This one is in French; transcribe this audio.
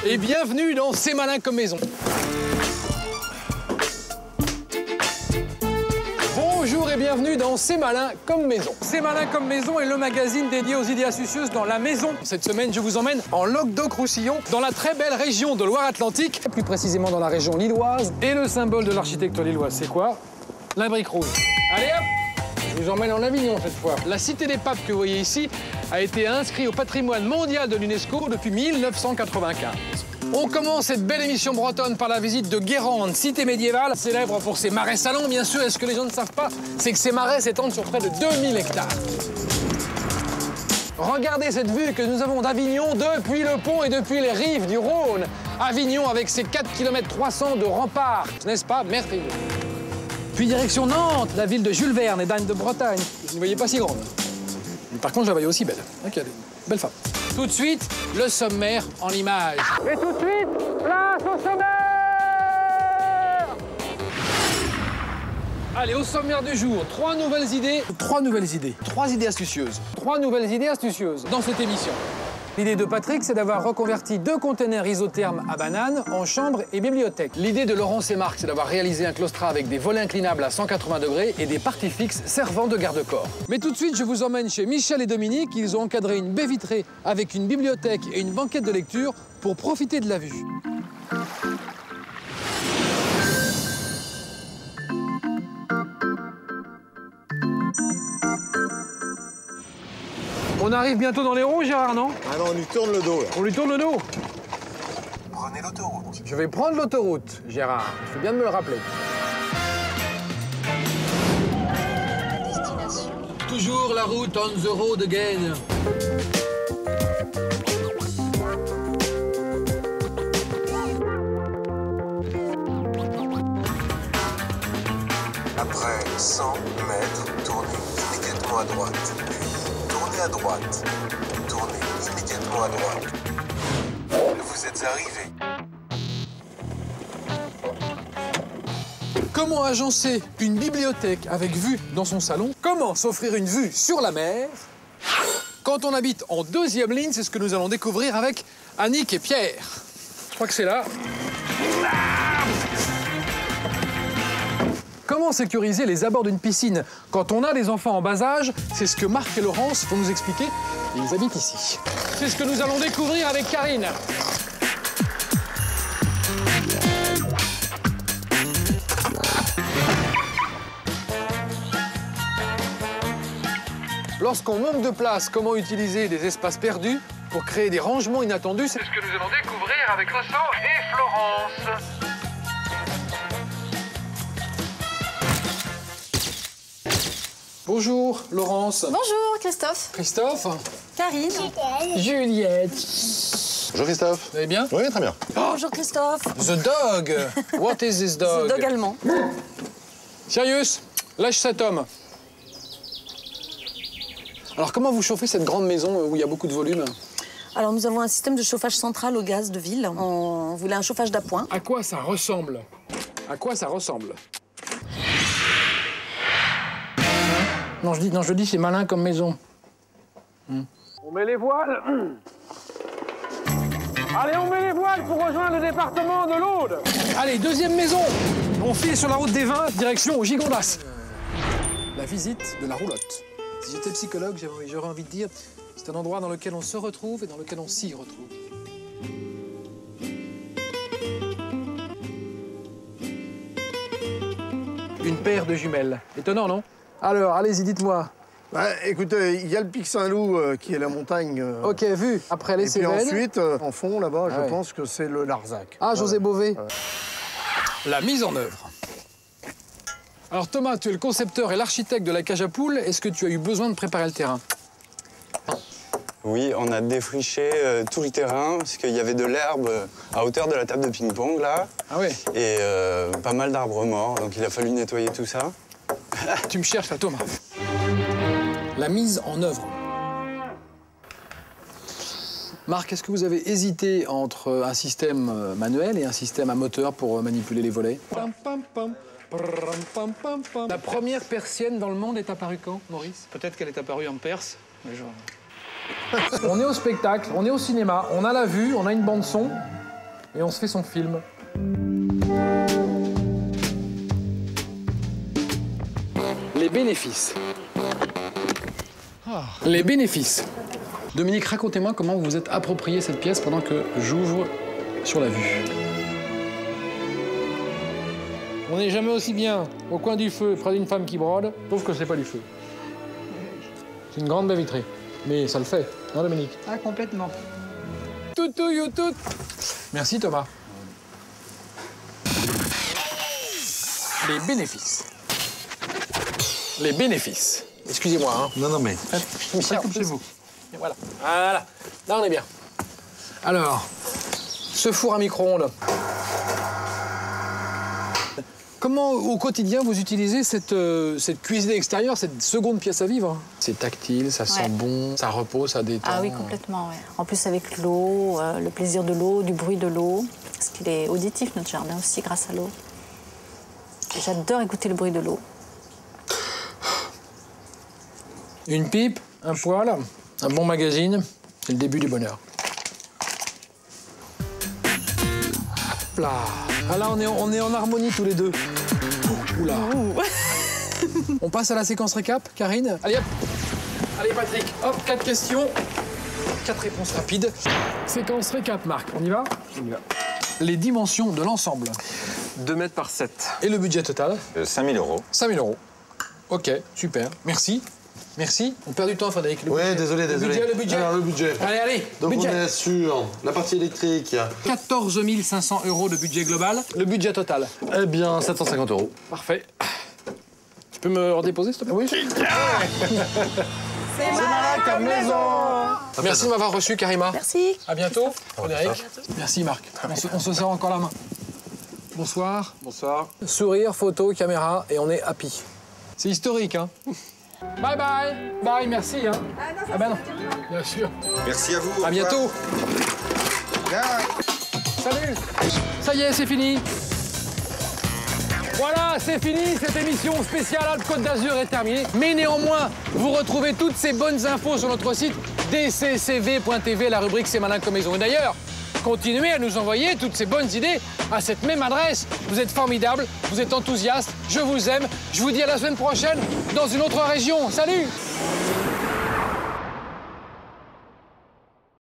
Et bienvenue dans C'est malin comme maison. Bonjour et bienvenue dans C'est malin comme maison. C'est malin comme maison est le magazine dédié aux idées astucieuses dans la maison. Cette semaine, je vous emmène en Languedoc-Roussillon, dans la très belle région de Loire-Atlantique, plus précisément dans la région lilloise. Et le symbole de l'architecture lilloise, c'est quoi? La brique rouge. Allez hop! Je vous emmène en Avignon cette fois. La cité des papes que vous voyez ici a été inscrite au patrimoine mondial de l'UNESCO depuis 1995. On commence cette belle émission bretonne par la visite de Guérande, cité médiévale, célèbre pour ses marais salants, bien sûr. Et ce que les gens ne savent pas, c'est que ces marais s'étendent sur près de 2000 hectares. Regardez cette vue que nous avons d'Avignon depuis le pont et depuis les rives du Rhône. Avignon avec ses 4,3 km de remparts, n'est-ce pas merveilleux? Puis direction Nantes, la ville de Jules Verne et d'Anne de Bretagne. Vous ne voyez pas si grande. Mais par contre, je la voyais aussi belle. Ok, belle femme. Tout de suite, le sommaire en images. Et tout de suite, place au sommaire! Allez, au sommaire du jour, 3 nouvelles idées. 3 idées astucieuses. 3 nouvelles idées astucieuses dans cette émission. L'idée de Patrick, c'est d'avoir reconverti 2 containers isothermes à bananes en chambre et bibliothèque. L'idée de Laurence et Marc, c'est d'avoir réalisé un claustrat avec des volets inclinables à 180 degrés et des parties fixes servant de garde-corps. Mais tout de suite, je vous emmène chez Michel et Dominique. Ils ont encadré une baie vitrée avec une bibliothèque et une banquette de lecture pour profiter de la vue. On arrive bientôt dans l'Hérault, Gérard, non? Ah non, on lui tourne le dos, là. On lui tourne le dos? Prenez l'autoroute. Je vais prendre l'autoroute, Gérard. Il faut bien me le rappeler. Destination. Toujours la route on the road again. Après 100 mètres, tournez immédiatement à droite. Puis, tournez à droite. Tournez immédiatement à droite. Vous êtes arrivé. Comment agencer une bibliothèque avec vue dans son salon? Comment s'offrir une vue sur la mer? Quand on habite en 2e ligne, c'est ce que nous allons découvrir avec Annick et Pierre. Je crois que c'est là. Comment sécuriser les abords d'une piscine quand on a des enfants en bas âge? C'est ce que Marc et Laurence vont nous expliquer. Ils habitent ici. C'est ce que nous allons découvrir avec Karine. Lorsqu'on manque de place, comment utiliser des espaces perdus pour créer des rangements inattendus? C'est ce que nous allons découvrir avec Vincent et Florence. Bonjour, Laurence. Bonjour, Christophe. Christophe. Karine. Juliette. Bonjour Christophe. Vous allez bien? Oui, très bien. Bonjour, Christophe. The dog. What is this dog? The dog allemand. Sirius, lâche cet homme. Alors, comment vous chauffez cette grande maison où il y a beaucoup de volume? Alors, nous avons un système de chauffage central au gaz de ville. On voulait un chauffage d'appoint. À quoi ça ressemble? À quoi ça ressemble? Non, je dis c'est malin comme maison. On met les voiles. Allez, on met les voiles pour rejoindre le département de l'Aude. Allez, 2e maison. On file sur la route des Vins, direction au Gigondas. La visite de la roulotte. Si j'étais psychologue, j'aurais envie de dire, c'est un endroit dans lequel on se retrouve et dans lequel on s'y retrouve. Une paire de jumelles. Étonnant, non? Alors, allez-y, dites-moi. Bah, écoutez, il y a le Pic Saint-Loup qui est la montagne. Ok, vu. Après les Cévennes. Et puis ensuite, en fond, là-bas, je pense que c'est le Larzac. Ah, José Bové. La mise en œuvre. Alors Thomas, tu es le concepteur et l'architecte de la cage à poules. Est-ce que tu as eu besoin de préparer le terrain? Oui, on a défriché tout le terrain, parce qu'il y avait de l'herbe à hauteur de la table de ping-pong, là. Ah ouais. Et pas mal d'arbres morts, donc il a fallu nettoyer tout ça. Tu me cherches là, Thomas. La mise en œuvre. Marc, est-ce que vous avez hésité entre un système manuel et un système à moteur pour manipuler les volets? La première persienne dans le monde est apparue quand, Maurice? Peut-être qu'elle est apparue en Perse, mais On est au spectacle, on est au cinéma, on a la vue, on a une bande-son. et on se fait son film. Les bénéfices. Les bénéfices. Dominique, racontez-moi comment vous vous êtes approprié cette pièce pendant que j'ouvre sur la vue. On n'est jamais aussi bien au coin du feu, près d'une femme qui brode, sauf que c'est pas du feu. C'est une grande baie vitrée. Mais ça le fait, hein Dominique? Ah, complètement. Toutou you tout. Merci Thomas. Les bénéfices. Les bénéfices. Excusez-moi, hein. Non, mais Je me suis comme chez vous. Et voilà. Voilà. Là, on est bien. Alors, ce four à micro-ondes. Comment, au quotidien, vous utilisez cette cuisine extérieure, cette seconde pièce à vivre? C'est tactile, ça sent bon, ça repose, ça détend. Ah oui, complètement, ouais. En plus, avec l'eau, le plaisir de l'eau, du bruit de l'eau, parce qu'il est auditif, notre jardin aussi, grâce à l'eau. J'adore écouter le bruit de l'eau. Une pipe, un poêle, un bon magazine, c'est le début du bonheur. Hop là. Ah là, on est en harmonie tous les deux. Oula. On passe à la séquence récap, Karine. Allez hop. Allez Patrick, hop, 4 questions, 4 réponses rapides. Séquence récap, Marc, on y va? On y va. Les dimensions de l'ensemble. 2 mètres par 7. Et le budget total? 5 000 €. 5 000 €. Ok, super. Merci. Merci. On perd du temps, Frédéric. Ouais, désolé. Le budget. Alors, le budget. Allez. Donc, budget. on est sur la partie électrique. 14 500 € de budget global. Le budget total? Eh bien, 750 €. Parfait. Tu peux me redéposer, s'il te plaît? Oui. C'est malin comme maison. Merci de m'avoir reçu, Karima. Merci. À bientôt, Frédéric. Merci, Marc. On se serre encore la main. Bonsoir. Bonsoir. Sourire, photo, caméra, et on est happy. C'est historique, hein? Bye bye. Bye, merci, hein. Ah ben non, bien sûr. Merci à vous. À bientôt. Salut. Ça y est, c'est fini. Voilà, c'est fini, cette émission spéciale Alpes-Côte d'Azur est terminée. Mais néanmoins, vous retrouvez toutes ces bonnes infos sur notre site dccv.tv, la rubrique C'est malin comme maison. Et d'ailleurs, continuez à nous envoyer toutes ces bonnes idées à cette même adresse. Vous êtes formidables, vous êtes enthousiastes, je vous aime. Je vous dis à la semaine prochaine dans une autre région. Salut!